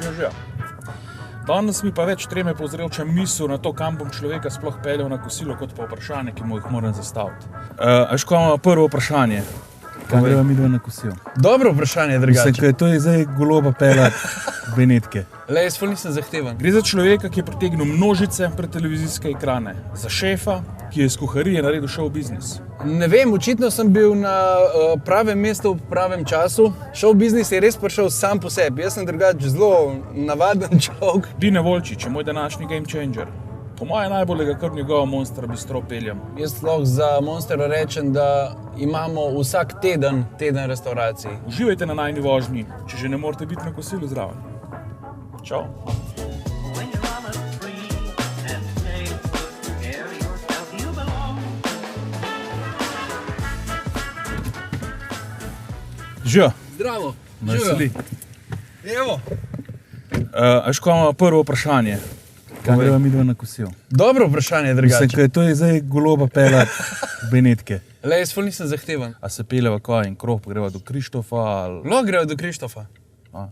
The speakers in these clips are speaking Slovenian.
Že. Danes mi pa več treme povzroča misel na to, kam bom človeka sploh peljal na kosilo, kot pa vprašanje, ki mu jih moram zastaviti. Veš, ko imamo prvo vprašanje, kam greva midva na kosilo? Dobro vprašanje, drugače. Mislim, to je zdaj goloba peljati Benetke. Le, jaz nisem zahteven. Gre za človeka, ki je pritegnil množice pred televizijske ekrane. Za šefa, ki je iz kuharije naredil show biznis. Ne vem, očitno sem bil na pravem mestu v pravem času. Show biznis je res prišel sam po sebi. Jaz sem drugače zelo navaden človek. Bine Volčič je moj današnji game changer. Po moje najboljega kar njegova Monster bistro peljem. Jaz lahko za Monstera rečem, da imamo vsak teden restavracij. Uživajte na najni vožnji, če že ne morete biti na kosilu zraven. Čau. Že. Zdravo. Veseli. Evo. Veš, ko imamo prvo vprašanje, kam greva midva na kosilo? Dobro vprašanje, drugače. Mislim, to je zdaj goloba peljati Benetke. Le, jaz nisem zahteven. A se peljeva kaj in krog, pa greva do Krištofa ali... Lahko greva do Krištofa.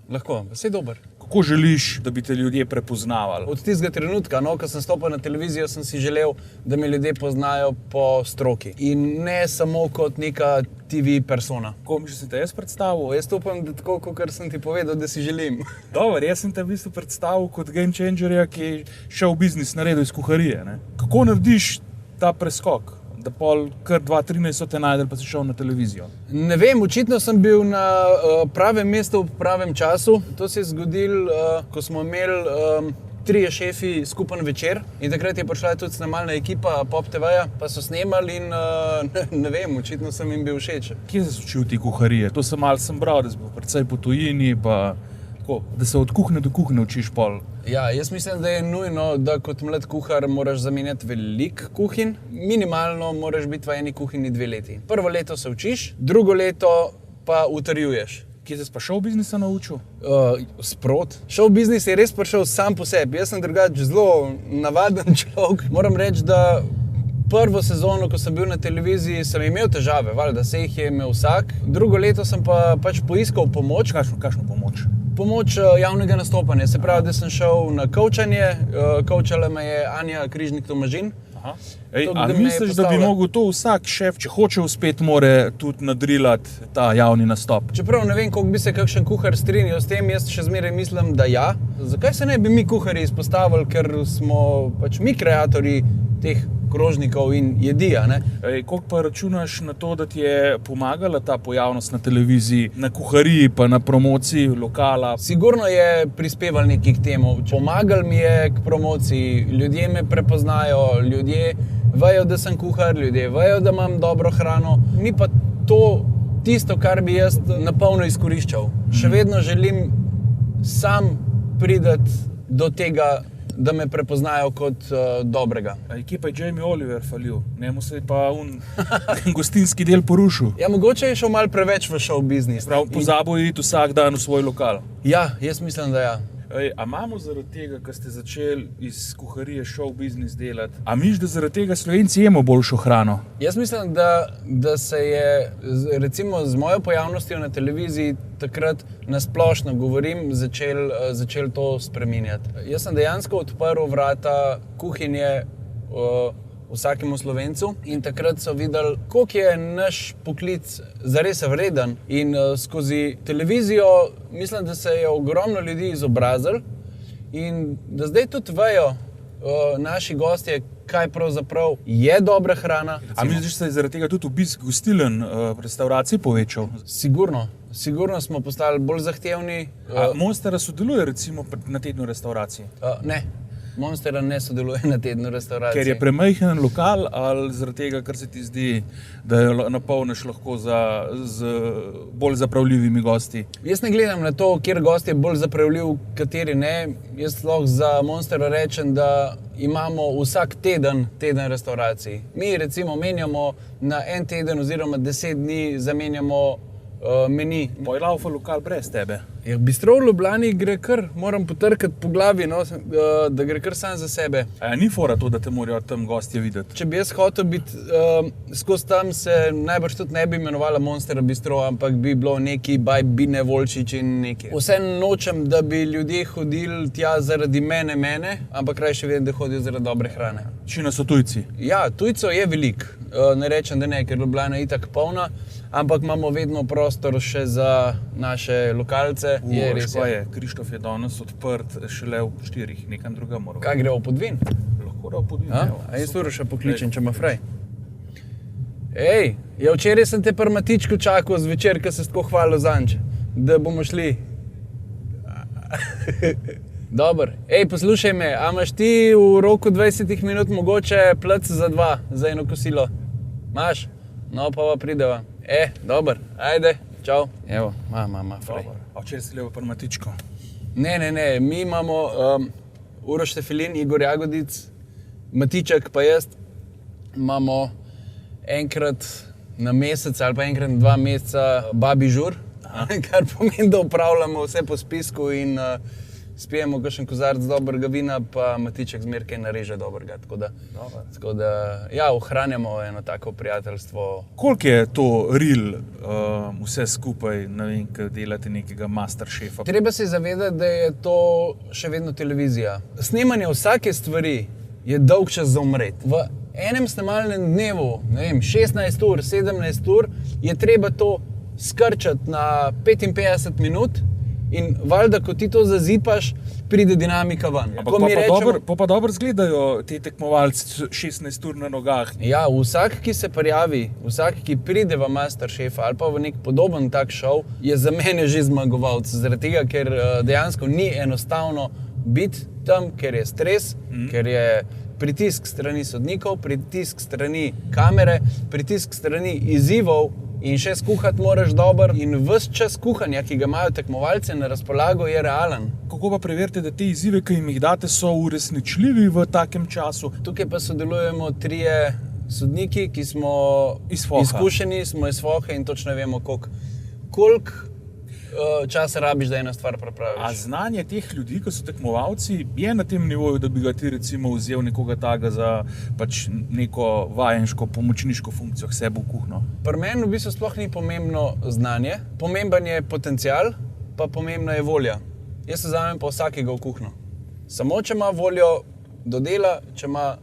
Lahko, vse dober. Kako želiš, da bi te ljudje prepoznavali? Od tistega trenutka, ko sem stopil na televizijo, sem si želel, da me ljudje poznajo po stroki. In ne samo kot neka TV persona. Kako misliš, da si te jaz predstavil? Jaz upam, da tako, kot sem ti povedal, da si želim. Dobar, jaz sem te v bistvu predstavil kot game changerja, ki je show biznis naredil iz kuharije. Ne? Kako narediš ta preskok? Da pol kar 2-13 so te najdel, pa si šel na televizijo? Ne vem, očitno sem bil na pravem mestu v pravem času. To se je zgodilo, ko smo imeli trije šefi skupen večer in takrat je prišla tudi snemalna ekipa Pop TV-ja, pa so snemali in ne vem, očitno sem jim bil všeč. Kje si se učil ti kuharije? To sem bral, da si bil precej po tujini, pa tako, da se od kuhne do kuhne učiš pol. Ja, jaz mislim, da je nujno, da kot mlad kuhar moraš zamenjati veliko kuhinj. Minimalno moraš biti v eni kuhinji 2 leti. Prvo leto se učiš, drugo leto pa utrjuješ. Kje si pa show biznisa naučil? Sprot. Show biznis je res prišel sam po sebi. Jaz sem drugače zelo navaden človek. Moram reči, da prvo sezono, ko sem bil na televiziji, sem imel težave, valjda se jih je imel vsak. Drugo leto sem pa poiskal pomoč. Kakšno pomoč? Pomoč javnega nastopanja. Se pravi, da sem šel na coachanje, coachala me je Anja Križnik-Tomažin. A misliš, da bi mogel to vsak šef, če hoče uspeti, more tudi nadrilati ta javni nastop? Čeprav ne vem, koliko bi se kakšen kuhar strinjal s tem, jaz še zmeraj mislim, da ja. Zakaj se ne bi mi kuharji izpostavili, ker smo mi kreatorji teh krožnikov in jedi, ne? Koliko pa računaš na to, da ti je pomagala ta pojavnost na televiziji, na kuhariji pa na promociji lokala? Sigurno je prispeval nekaj k temu. Pomagal mi je k promociji, ljudje me prepoznajo, ljudje vejo, da sem kuhar, ljudje vejo, da imam dobro hrano. Ni pa to tisto, kar bi jaz na polno izkoriščal. Še vedno želim sam priti do tega, da me prepoznajo kot dobrega. Kje pa je Jamie Oliver falil? Njemu se je pa gostinski del porušil. Ja, mogoče je šel malo preveč v show biznis. Pozabil iti vsak dan v svoj lokal. Ja, jaz mislim, da ja. A imamo zaradi tega, ko ste začeli iz kuharije show biznis delati, a misliš, da zaradi tega Slovenci jemo boljšo hrano? Jaz mislim, da se je recimo z mojo pojavnostjo na televiziji takrat nasplošno govorim, začel to spreminjati. Jaz sem dejansko odprl vrata kuhinje vsakemu Slovencu in takrat so videli, koliko je naš poklic zares vreden. In skozi televizijo mislim, da se je ogromno ljudi izobrazilo in da zdaj tudi vejo naši gostje, kaj pravzaprav je dobra hrana. A misliš, da se je zaradi tega tudi obisk gostiln v restavraciji povečal? Sigurno smo postali bolj zahtevni. Monstera sodeluje recimo na tednu restavraciji? Ne. Monstera ne sodeluje na tednu restavraciji. Ker je premajhen lokal ali zaradi tega, ker se ti zdi, da jo napolniš lahko z bolj zapravljivimi gosti? Jaz ne gledam na to, kjer gost je bolj zapravljiv, kateri ne. Jaz lahko za Monstera rečem, da imamo vsak teden restavracij. Mi recimo menjamo na en teden oziroma 10 dni zamenjamo meni. Poj laufa lokal brez tebe. Ja, Bistro v Ljubljani gre kar, moram potrkati po glavi, no, da gre kar sam za sebe. A ni fora to, da te morajo tam gostje videti? Če bi jaz hotel biti skozi tam, se najbrž tudi ne bi imenovala Monster Bistro, ampak bi bilo neki Bine Volčič in neki. Vseeno nočem, da bi ljudje hodili tja zaradi mene, ampak raje še vedem, da hodijo zaradi dobre hrane. Večina so tujci. Ja, tujcev je veliko. Ne rečem, da ne, ker Ljubljana je itak polna, ampak imamo vedno prostor še za naše lokalce. Je res. Je. Krištof je danes odprt šele v 4, nekam drugam moramo. Kaj gremo pod vin? Lahko da podvin. A jaz Uroša pokličem, če ima fraj. Ej, ja včeraj sem te pri Matičku čakal zvečer, ker se tako hvalil zanč, da bomo šli. Dobar. Ej, poslušaj me, a imaš ti v roku 20 minut mogoče plec za 2, za eno kosilo? Imaš? No, pa prideva. Dobar, ajde, čau. Evo, ima fraj. A včeraj si levo pri Matičku? Ne, mi imamo Uroš Štefelin, Igor Jagodic, Matiček pa jaz, imamo enkrat na mesec ali pa enkrat na 2 meseca babi žur, kar pomeni, da upravljamo vse po spisku in spijemo kakšen kozarec dobrega vina, pa Matiček zmeraj kaj nareže dobrega. Tako da ja, ohranjamo eno tako prijateljstvo. Koliko je to real vse skupaj, ne vem, ko delate nekega Masterchefa? Treba se zavedati, da je to še vedno televizija. Snemanje vsake stvari je dolg čas za umreti. V enem snemalnem dnevu, ne vem, 16 ur, 17 ur, je treba to skrčati na 55 minut. In valjda, ko ti to zazipaš, pride dinamika ven. Ampak pa dobro izgledajo te tekmovalci 16 ur na nogah. Ja, vsak, ki se prijavi, vsak, ki pride v Masterchefa ali pa v nek podoben tak šov, je za mene že zmagovalec. Zaradi tega, ker dejansko ni enostavno biti tam, ker je stres, ker je pritisk strani sodnikov, pritisk strani kamere, pritisk strani izzivov. In še skuhati moraš dobro in ves čas kuhanja, ki ga imajo tekmovalci na razpolago, je realen. Kako pa preverite, da te izzive, ki jim jih date, so uresničljivi v takem času? Tukaj pa sodelujemo 3 sodniki, ki smo izkušeni, smo iz Foha in točno vemo, koliko časa rabiš, da eno stvar prepraviš. A znanje teh ljudi, ki so tekmovalci, je na tem nivoju, da bi ga ti recimo vzel nekoga takega za pač neko vajenško, pomočniško funkcijo k sebi v kuhno? Pri meni v bistvu sploh ni pomembno znanje, pomemben je potencial, pa pomembna je volja. Jaz se vzamem pa vsakega v kuhno. Samo če ima voljo do dela, če ima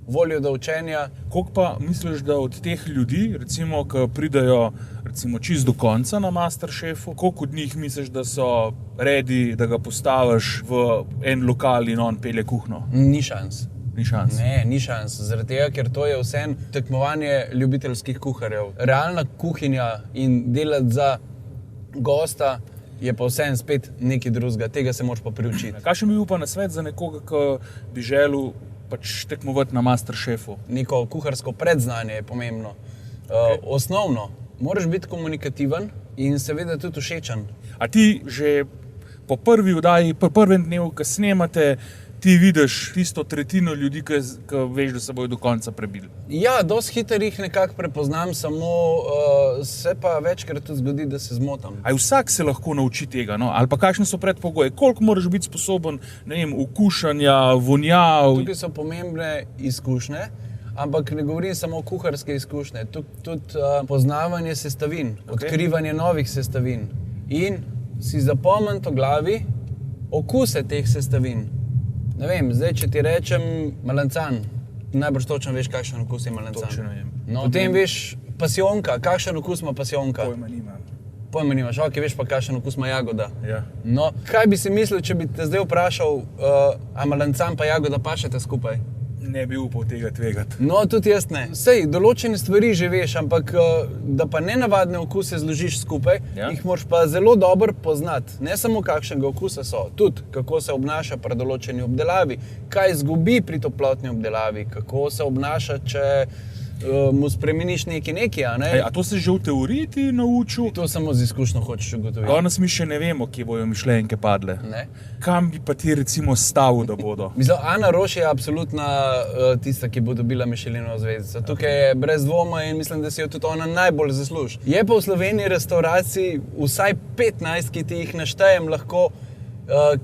voljo do učenja. Koliko pa misliš, da od teh ljudi, recimo, ki pridejo čist do konca na Masterchefu, koliko od njih misliš, da so ready, da ga postaviš v en lokal in on pelje kuhno? Ni šans. Ni šans? Ne, ni šans. Zaradi tega, ker to je vseeno tekmovanje ljubiteljskih kuharjev. Realna kuhinja in delati za gosta je pa vseeno spet nekaj drugega. Tega se moraš pa priučiti. Kakšen bi bil pa nasvet za nekoga, ki bi želel pač tekmovati na Masterchefu? Neko kuharsko predznanje je pomembno. Osnovno, moraš biti komunikativen in seveda tudi všečen. A ti že po prvi oddaji, po prvem dnevu, ko snemate, ti vidiš tisto tretjino ljudi, ki veš, da se bojo do konca prebili? Ja, dosti hitro jih nekako prepoznam, samo se pa večkrat tudi zgodi, da se zmotam. A vsak se lahko nauči tega, no? Ali pa kakšne so predpogoje? Koliko moraš biti sposoben, ne vem, okušanja, vonjav? Tukaj so pomembne izkušnje, ampak ne govorim samo o kuharske izkušnje, tudi poznavanje sestavin, odkrivanje novih sestavin in si zapomniti v glavi okuse teh sestavin. Ne vem, zdaj, če ti rečem malancan, najbrž točno veš, kakšen okus je malancan. Točno vem. No, potem veš pasijonka, kakšen okus ima pasijonka. Pojma nimam. Pojma nimaš, ok, veš pa, kakšen okus ima jagoda. Ja. No, kaj bi si mislil, če bi te zdaj vprašal, a malancan pa jagoda pašete skupaj? Ne bi upal tega tvegati. No, tudi jaz ne. Sej, določene stvari že veš, ampak da pa nenavadne okuse zložiš skupaj, jih moraš pa zelo dobro poznati. Ne samo kakšnega okusa so, tudi kako se obnaša pri določeni obdelavi, kaj izgubi pri toplotni obdelavi, kako se obnaša, če mu spremeniš neki, a ne? A to se že v teoriji ti naučil? To samo z izkušnjo hočeš ugotoviti. Danes mi še ne vemo, kje bojo mišljenke padle. Ne. Kam bi pa ti recimo stavil, da bodo? Mislim, Ana Roš je absolutna tista, ki bo dobila Michelinovo zvezdico. Tukaj je brez dvoma in mislim, da si jo tudi ona najbolj zasluži. Je pa v Sloveniji restauracij vsaj 15, ki ti jih naštejem lahko,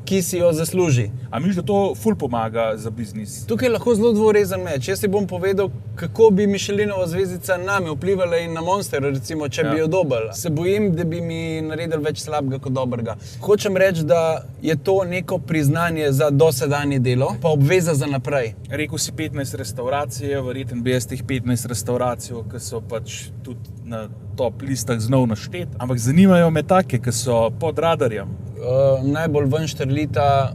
ki si jo zasluži. A misliš, da to ful pomaga za biznis? Tukaj je lahko zelo dvorezen meč. Jaz ti bom povedal, kako bi Michelinova zvezdica name vplivala in na Monster, recimo, če bi jo dobila. Se bojim, da bi mi naredili več slabega kot dobrega. Hočem reči, da je to neko priznanje za dosedanje delo, pa obveza za naprej. Rekel si 15 restauracij, verjetno bi jaz teh 15 restauracij, ki so pač tudi na top listah znov naštet, ampak zanimajo me take, ki so pod radarjem. Najbolj ven štrlita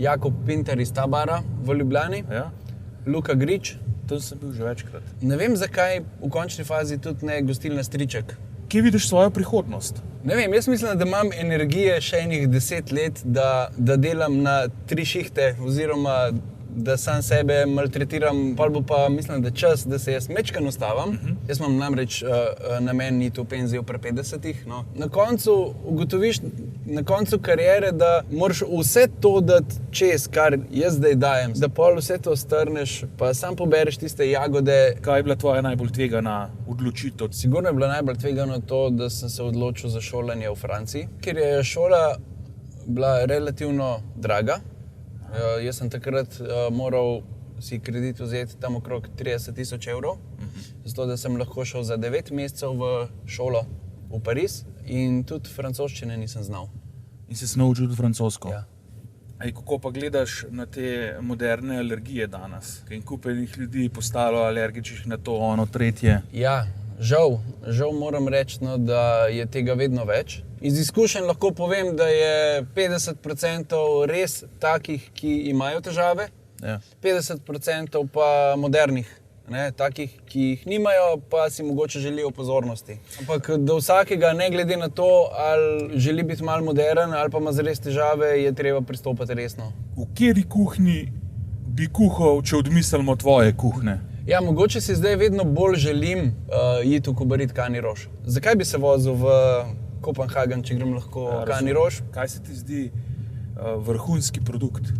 Jakob Pinter iz Tabara v Ljubljani, Ja? Luka Grič. Tam sem bil že večkrat. Ne vem, zakaj v končni fazi tudi ne gostilna Striček. Kje vidiš svojo prihodnost? Ne vem, jaz mislim, da imam energije še enih 10 let, da delam na 3 šihte oziroma da sam sebe maltretiram, pol bo pa mislim, da čas, da se jaz mečkano ustavim. Jaz imam namreč namen iti v penzijo pri 50-ih. No. Na koncu ugotoviš, na koncu kariere, da moraš vse to dati čez, kar jaz zdaj dajem, da pol vse to strneš, pa sam pobereš tiste jagode. Kaj je bila tvoja najbolj tvegana odločitev? Sigurno je bilo najbolj tvegano to, da sem se odločil za šolanje v Franciji, ker je šola bila relativno draga. Jaz sem takrat moral si kredit vzeti tam okrog 30 000 evrov, zato da sem lahko šel za 9 mesecev v šolo v Pariz in tudi francoščine nisem znal. In si se naučil tudi francosko? Ja. Kako pa gledaš na te moderne alergije danes? Kaj kupenih ljudi postalo alergičnih na to, ono, tretje? Ja, žal moram reči, no, da je tega vedno več. Iz izkušenj lahko povem, da je 50% res takih, ki imajo težave, Ja. 50% pa modernih, ne, takih, ki jih nimajo, pa si mogoče želijo pozornosti. Ampak do vsakega, ne glede na to, ali želi biti malo modern ali pa ima zares težave, je treba pristopiti resno. V kateri kuhinji bi kuhal, če odmislimo tvoje kuhne? Ja, mogoče si zdaj vedno bolj želim iti v Kobarid Kani Roš. Zakaj bi se vozil v Kopenhagen, če grem lahko Kani Roš? Kaj se ti zdi vrhunski produkt?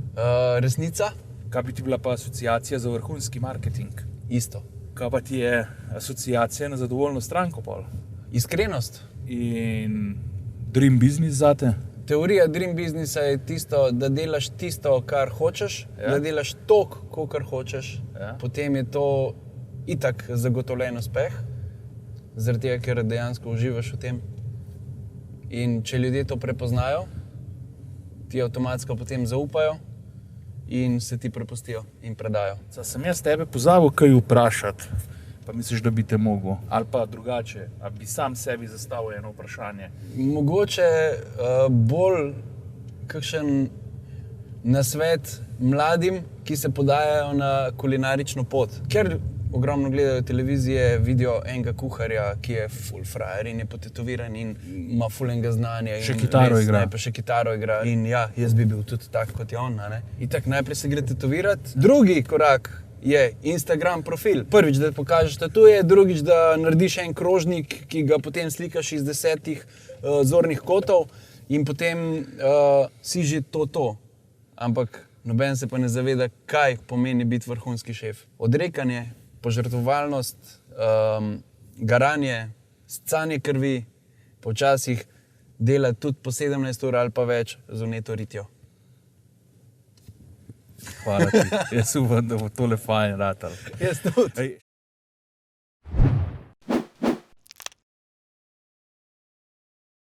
Resnica? Kaj bi ti bila pa asociacija za vrhunski marketing? Isto. Kaj pa ti je asociacija na zadovoljno stranko pol? Iskrenost. In dream business zate? Teorija dream businessa je tisto, da delaš tisto, kar hočeš, Ja. da delaš toliko, kolikor hočeš. Ja. Potem je to itak zagotovljen uspeh, zaradi tega, ker dejansko uživaš v tem. In če ljudje to prepoznajo, ti avtomatsko potem zaupajo in se ti prepustijo in predajo. Sem jaz tebe pozabil kaj vprašati, pa misliš, da bi te mogel? Ali pa drugače, ali bi sam sebi zastavil eno vprašanje? Mogoče bolj kakšen nasvet mladim, ki se podajajo na kulinarično pot. Ker ogromno gledajo televizije, vidijo enega kuharja, ki je full frajer in je potetoviran in ima full enega znanja. Še kitaro igra. Pa še kitaro igra. In ja, jaz bi bil tudi tak kot je on. A ne? Itak najprej se gre tetovirati. Drugi korak je Instagram profil. Prvič, da pokažeš tatuje, drugič, da narediš en krožnik, ki ga potem slikaš iz 10 zornih kotov in potem si že to. Ampak noben se pa ne zaveda, kaj pomeni biti vrhunski šef. Odrekanje, požrtvovalnost, garanje, scanje krvi, počasih delati tudi po 17 ur ali pa več z vneto ritjo. Hvala ti. Jaz upam, da bo tole fajn ratal. Jaz tudi. Ej,